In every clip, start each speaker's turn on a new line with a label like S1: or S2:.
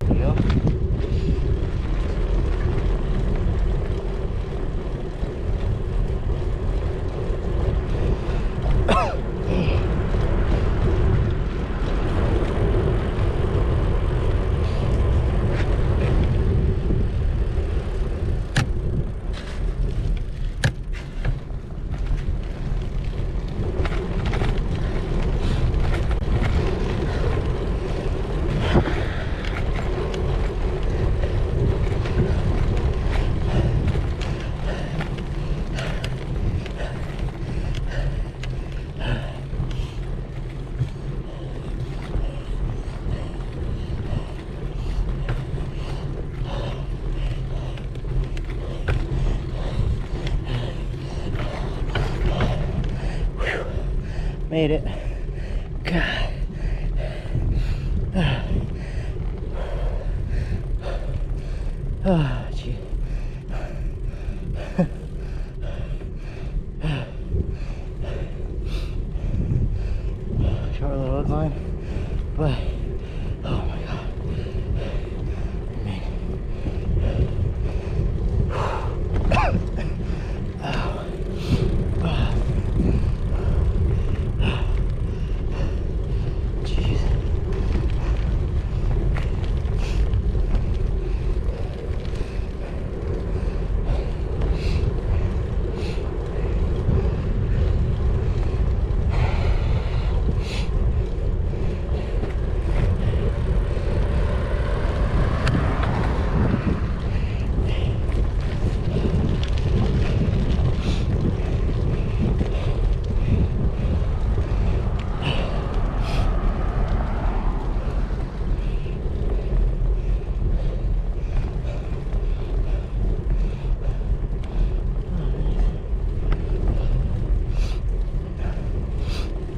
S1: There you go. Made it. God. Oh, gee. Short little climb, but oh my God.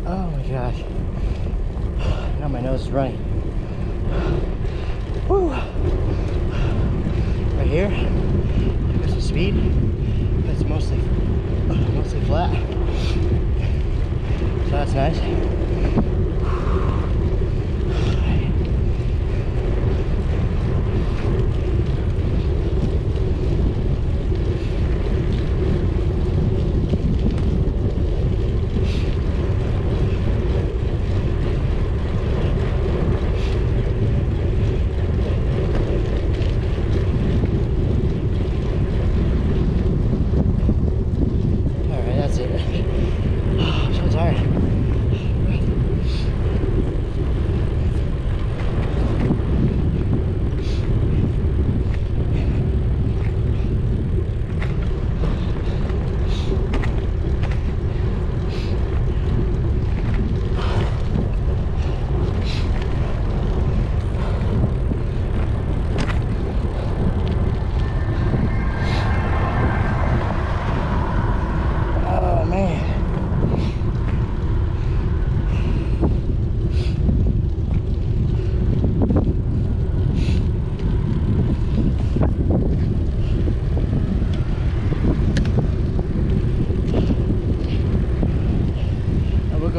S1: Oh my gosh. Now my nose is running. Woo. Right here, there's some speed. It's mostly flat. So that's nice.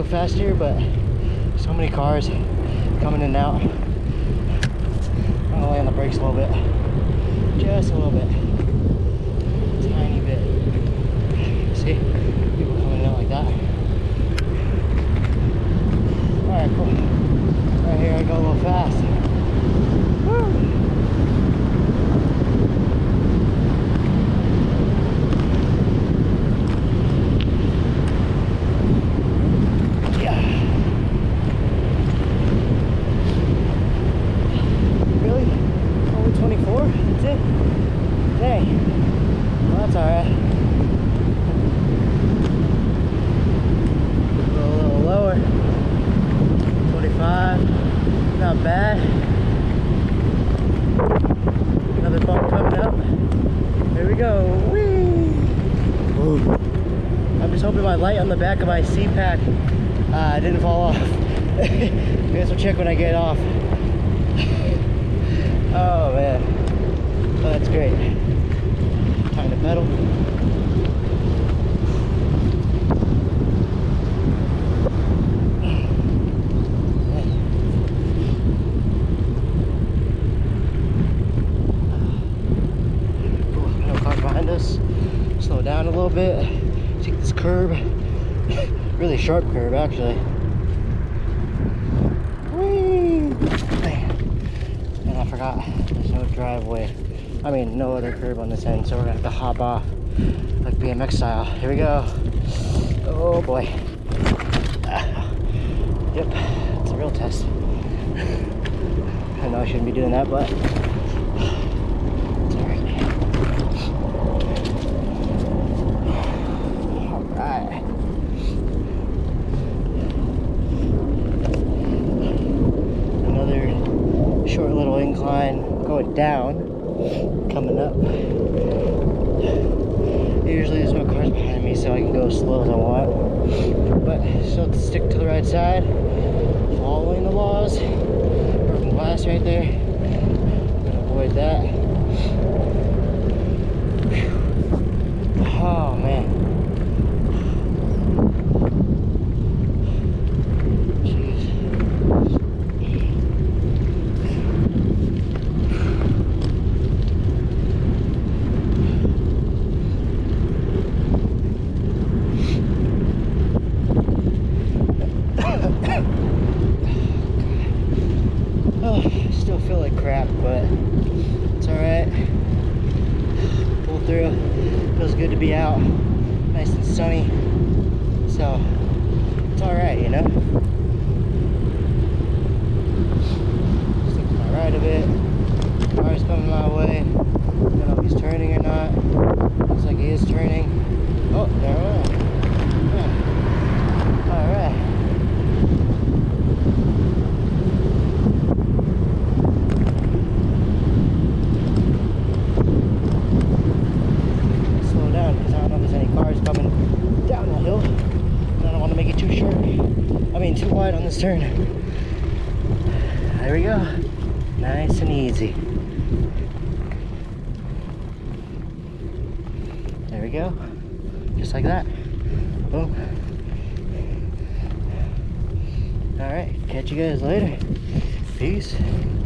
S1: Faster, but so many cars coming in and out. I'm gonna lay on the brakes a little bit, just a little bit, tiny bit. See, people coming in and out like that. All right, cool. Right here, I go a little fast. Woo. Not bad. Another bump coming up. There we go. Whee! Ooh. I'm just hoping my light on the back of my CPAC didn't fall off. I guess we'll check when I get off. Oh man. Oh, that's great. Time to pedal. little bit. Take this curb. Really sharp curve, actually. Whee! And I forgot, there's no driveway. I mean, no other curb on this end, so we're gonna have to hop off like BMX style. Here we go. Oh boy. Yep, it's a real test. I know I shouldn't be doing that, but it's alright. Alright. Another short little incline going down, coming up. Usually there's no cars behind me, so I can go as slow as I want. But still stick to the right side, following the laws. Broken glass right there. I'm gonna avoid that. Oh man. Jeez. Oh, still feel like crap, but it's alright. Pull through. Feels good to be out. Nice and sunny. So, it's alright, you know? Stick to my right a bit. Car's coming my way. I don't know if he's turning or not. Looks like he is turning. Oh, there we are. Yeah. Alright. Coming down the hill, and I don't want to make it too short. I mean, too wide on this turn. There we go. Nice and easy. There we go. Just like that. Boom. Alright, catch you guys later. Peace.